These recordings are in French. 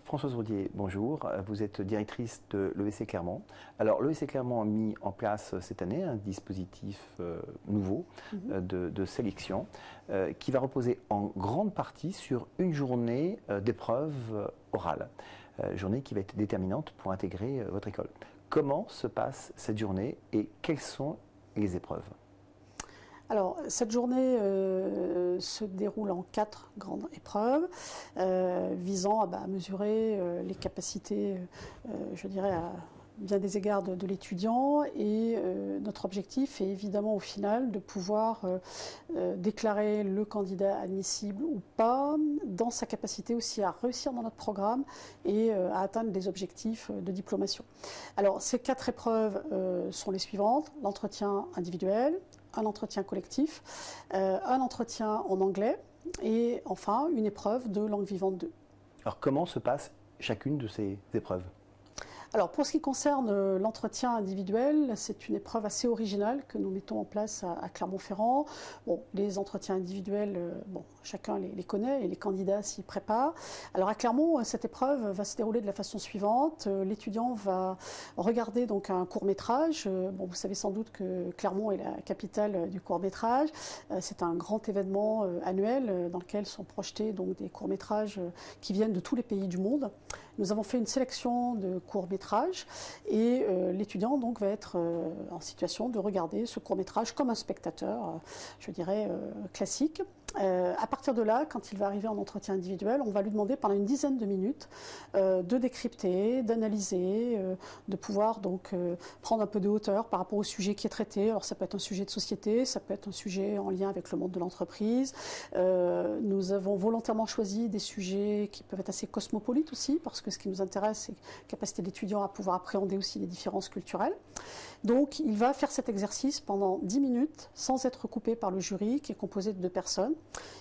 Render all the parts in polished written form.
Françoise Roudier, bonjour. Vous êtes directrice de l'ESC Clermont. Alors, l'ESC Clermont a mis en place cette année un dispositif nouveau de sélection qui va reposer en grande partie sur une journée d'épreuves orales. Journée qui va être déterminante pour intégrer votre école. Comment se passe cette journée et quelles sont les épreuves ? Alors, cette journée se déroule en 4 grandes épreuves visant à mesurer les capacités, je dirais, à bien des égards de l'étudiant. Et notre objectif est évidemment au final de pouvoir déclarer le candidat admissible ou pas, dans sa capacité aussi à réussir dans notre programme et à atteindre des objectifs de diplomation. Alors, ces 4 épreuves sont les suivantes: l'entretien individuel, un entretien collectif, un entretien en anglais et enfin une épreuve de langue vivante 2. Alors comment se passe chacune de ces épreuves ? Alors pour ce qui concerne l'entretien individuel, c'est une épreuve assez originale que nous mettons en place à Clermont-Ferrand. Bon, les entretiens individuels, chacun les connaît et les candidats s'y préparent. Alors à Clermont, cette épreuve va se dérouler de la façon suivante. L'étudiant va regarder donc un court-métrage. Vous savez sans doute que Clermont est la capitale du court-métrage. C'est un grand événement annuel dans lequel sont projetés donc des courts-métrages qui viennent de tous les pays du monde. Nous avons fait une sélection de courts-métrages et l'étudiant donc va être en situation de regarder ce court-métrage comme un spectateur, je dirais, classique. À partir de là, quand il va arriver en entretien individuel, on va lui demander pendant une dizaine de minutes de décrypter, d'analyser, de pouvoir donc prendre un peu de hauteur par rapport au sujet qui est traité. Alors ça peut être un sujet de société, ça peut être un sujet en lien avec le monde de l'entreprise. Nous avons volontairement choisi des sujets qui peuvent être assez cosmopolites aussi, parce que ce qui nous intéresse, c'est la capacité de l'étudiant à pouvoir appréhender aussi les différences culturelles. Donc il va faire cet exercice pendant 10 minutes sans être coupé par le jury qui est composé de 2 personnes.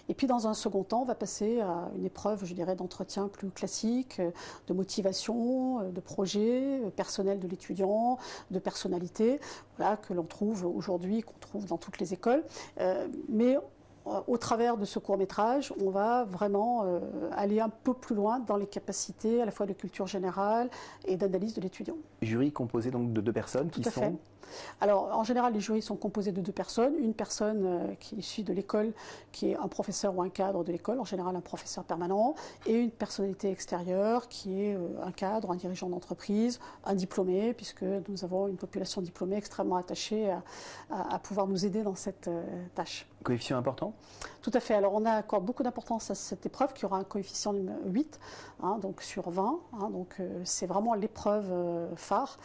Et puis dans un second temps, on va passer à une épreuve, je dirais, d'entretien plus classique, de motivation, de projet personnel de l'étudiant, de personnalité, voilà, que l'on trouve aujourd'hui, qu'on trouve dans toutes les écoles. Mais au travers de ce court-métrage, on va vraiment aller un peu plus loin dans les capacités à la fois de culture générale et d'analyse de l'étudiant. Jury composé donc de 2 personnes qui sont... Tout à fait. Alors, en général, les jurys sont composés de 2 personnes. Une personne qui est issue de l'école, qui est un professeur ou un cadre de l'école, en général un professeur permanent, et une personnalité extérieure qui est un cadre, un dirigeant d'entreprise, un diplômé, puisque nous avons une population diplômée extrêmement attachée à pouvoir nous aider dans cette tâche. Coefficient important ? Tout à fait. Alors, on accorde beaucoup d'importance à cette épreuve qui aura un coefficient 8, donc sur 20. Donc, c'est vraiment l'épreuve phare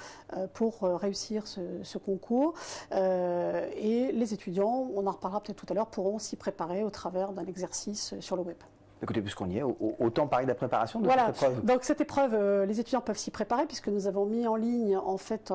pour réussir ce concours. Et les étudiants, on en reparlera peut-être tout à l'heure, pourront s'y préparer au travers d'un exercice sur le web. Écoutez, puisqu'on y est, autant parler de la préparation de voilà. cette épreuve. Donc cette épreuve, les étudiants peuvent s'y préparer puisque nous avons mis en ligne en fait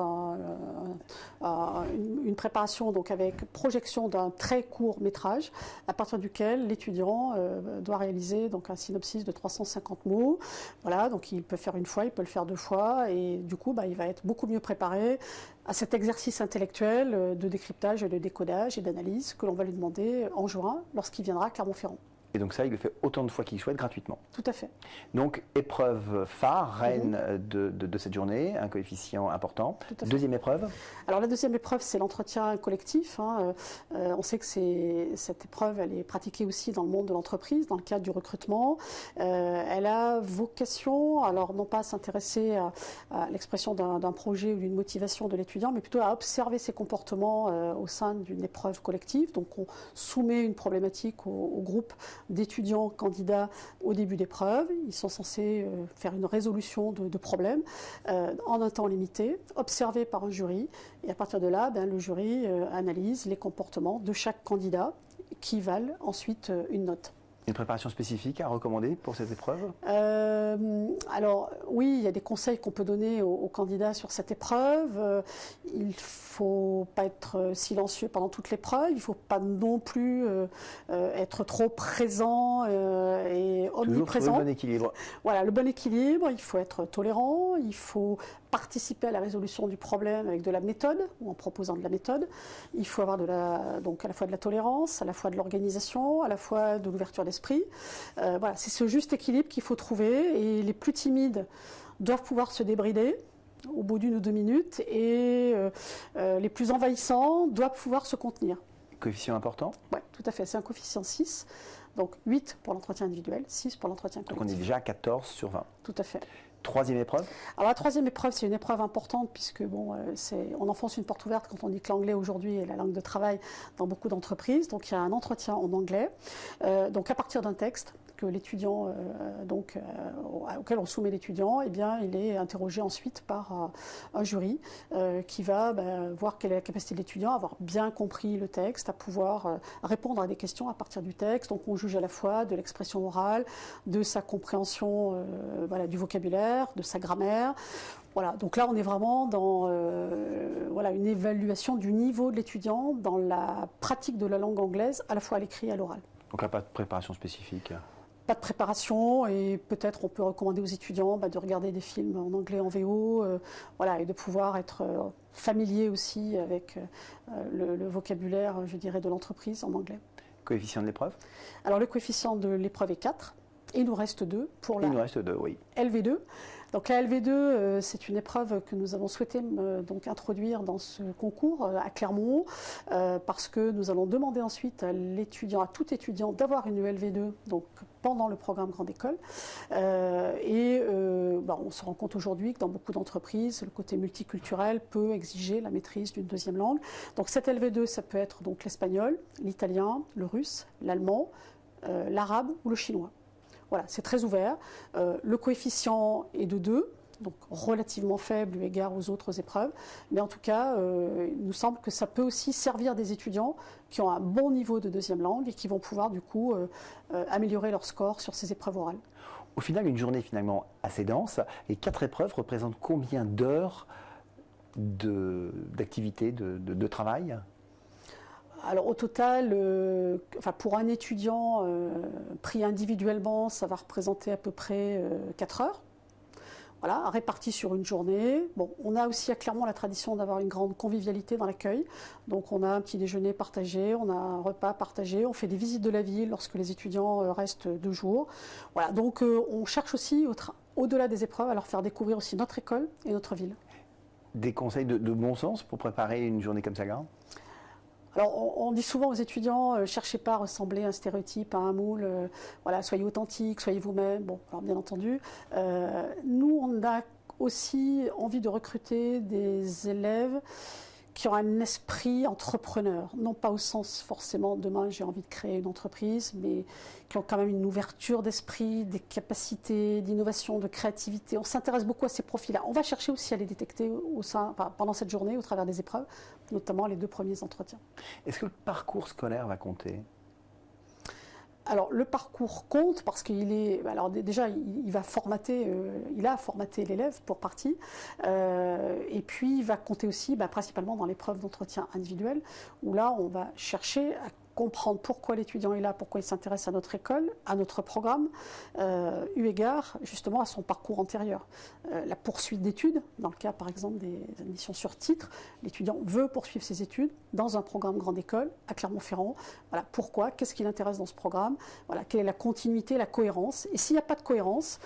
une préparation donc avec projection d'un très court métrage à partir duquel l'étudiant doit réaliser donc un synopsis de 350 mots. Voilà, donc il peut faire une fois, il peut le faire 2 fois et du coup il va être beaucoup mieux préparé à cet exercice intellectuel de décryptage, de décodage et d'analyse que l'on va lui demander en juin lorsqu'il viendra à Clermont-Ferrand. Et donc ça, il le fait autant de fois qu'il souhaite gratuitement. Tout à fait. Donc épreuve phare, reine de cette journée, un coefficient important. Deuxième épreuve ? Alors la deuxième épreuve, c'est l'entretien collectif. On sait que cette épreuve, elle est pratiquée aussi dans le monde de l'entreprise, dans le cadre du recrutement. Elle a vocation, alors non pas à s'intéresser à l'expression d'un projet ou d'une motivation de l'étudiant, mais plutôt à observer ses comportements au sein d'une épreuve collective. Donc on soumet une problématique au groupe d'étudiants candidats au début d'épreuve. Ils sont censés faire une résolution de problèmes en un temps limité, observé par un jury. Et à partir de là, le jury analyse les comportements de chaque candidat qui valent ensuite une note. Une préparation spécifique à recommander pour cette épreuve ? Alors oui, il y a des conseils qu'on peut donner aux candidats sur cette épreuve. il ne faut pas être silencieux pendant toute l'épreuve, il ne faut pas non plus être trop présent et omniprésent. Toujours trouver le bon équilibre. Voilà, le bon équilibre, il faut être tolérant, il faut participer à la résolution du problème avec de la méthode, ou en proposant de la méthode. Il faut avoir donc à la fois de la tolérance, à la fois de l'organisation, à la fois de l'ouverture d'esprit. Voilà, c'est ce juste équilibre qu'il faut trouver, et les plus timides doivent pouvoir se débrider au bout d'1 ou 2 minutes, et les plus envahissants doivent pouvoir se contenir. Coefficient important? Oui, tout à fait, c'est un coefficient 6, donc 8 pour l'entretien individuel, 6 pour l'entretien collectif. Donc on est déjà à 14 sur 20. Tout à fait. Troisième épreuve? Alors la troisième épreuve, c'est une épreuve importante, puisque bon, on enfonce une porte ouverte quand on dit que l'anglais aujourd'hui est la langue de travail dans beaucoup d'entreprises. Donc il y a un entretien en anglais, donc à partir d'un texte que l'étudiant, auquel on soumet l'étudiant, eh bien, il est interrogé ensuite par un jury qui va voir quelle est la capacité de l'étudiant à avoir bien compris le texte, à pouvoir répondre à des questions à partir du texte. Donc on juge à la fois de l'expression orale, de sa compréhension du vocabulaire, de sa grammaire. Voilà, donc là on est vraiment dans une évaluation du niveau de l'étudiant dans la pratique de la langue anglaise, à la fois à l'écrit et à l'oral. Donc là, pas de préparation spécifique? Pas de préparation, et peut-être on peut recommander aux étudiants de regarder des films en anglais en VO, et de pouvoir être familier aussi avec le vocabulaire, je dirais, de l'entreprise en anglais. Coefficient de l'épreuve? Alors le coefficient de l'épreuve est 4, et il nous reste 2 pour la LV2. Donc la LV2, c'est une épreuve que nous avons souhaité introduire dans ce concours à Clermont, parce que nous allons demander ensuite à tout étudiant d'avoir une LV2 donc, pendant le programme Grande École. On se rend compte aujourd'hui que dans beaucoup d'entreprises, le côté multiculturel peut exiger la maîtrise d'une deuxième langue. Donc cette LV2, ça peut être donc l'espagnol, l'italien, le russe, l'allemand, l'arabe ou le chinois. Voilà, c'est très ouvert. Le coefficient est de 2, donc relativement faible eu égard aux autres épreuves. Mais en tout cas, il nous semble que ça peut aussi servir des étudiants qui ont un bon niveau de deuxième langue et qui vont pouvoir du coup améliorer leur score sur ces épreuves orales. Au final, une journée finalement assez dense. Et 4 épreuves représentent combien d'heures d'activité, de travail? Alors au total, pour un étudiant pris individuellement, ça va représenter à peu près 4 heures. Voilà, réparties sur une journée. Bon, on a aussi à Clermont la tradition d'avoir une grande convivialité dans l'accueil. Donc on a un petit déjeuner partagé, on a un repas partagé, on fait des visites de la ville lorsque les étudiants restent 2 jours. Voilà, donc on cherche aussi, au-delà des épreuves, à leur faire découvrir aussi notre école et notre ville. Des conseils de bon sens pour préparer une journée comme ça, Gara? Alors, on dit souvent aux étudiants, cherchez pas à ressembler à un stéréotype, à un moule, soyez authentique, soyez vous-même. Bon, alors bien entendu, nous, on a aussi envie de recruter des élèves qui ont un esprit entrepreneur, non pas au sens forcément demain j'ai envie de créer une entreprise, mais qui ont quand même une ouverture d'esprit, des capacités d'innovation, de créativité. On s'intéresse beaucoup à ces profils-là. On va chercher aussi à les détecter pendant cette journée au travers des épreuves, notamment les 2 premiers entretiens. Est-ce que le parcours scolaire va compter ? Alors le parcours compte parce qu'il est. Alors déjà, il a formaté l'élève pour partie, et puis il va compter aussi principalement dans l'épreuve d'entretien individuel, où là on va chercher à comprendre pourquoi l'étudiant est là, pourquoi il s'intéresse à notre école, à notre programme, eu égard justement à son parcours antérieur. La poursuite d'études, dans le cas par exemple des admissions sur titre, l'étudiant veut poursuivre ses études dans un programme grande école à Clermont-Ferrand. Voilà, pourquoi, qu'est-ce qui l'intéresse dans ce programme, voilà, quelle est la continuité, la cohérence. Et s'il n'y a pas de cohérence,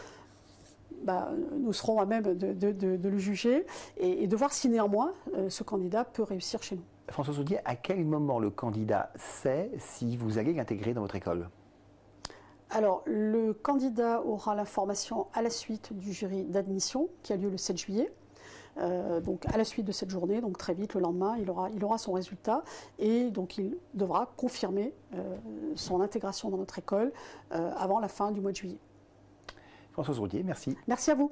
nous serons à même de le juger et de voir si néanmoins ce candidat peut réussir chez nous. Françoise Audier, à quel moment le candidat sait si vous allez l'intégrer dans votre école ? Alors, le candidat aura l'information à la suite du jury d'admission qui a lieu le 7 juillet. Donc à la suite de cette journée, donc très vite, le lendemain, il aura son résultat et donc il devra confirmer son intégration dans notre école avant la fin du mois de juillet. Françoise Audier, merci. Merci à vous.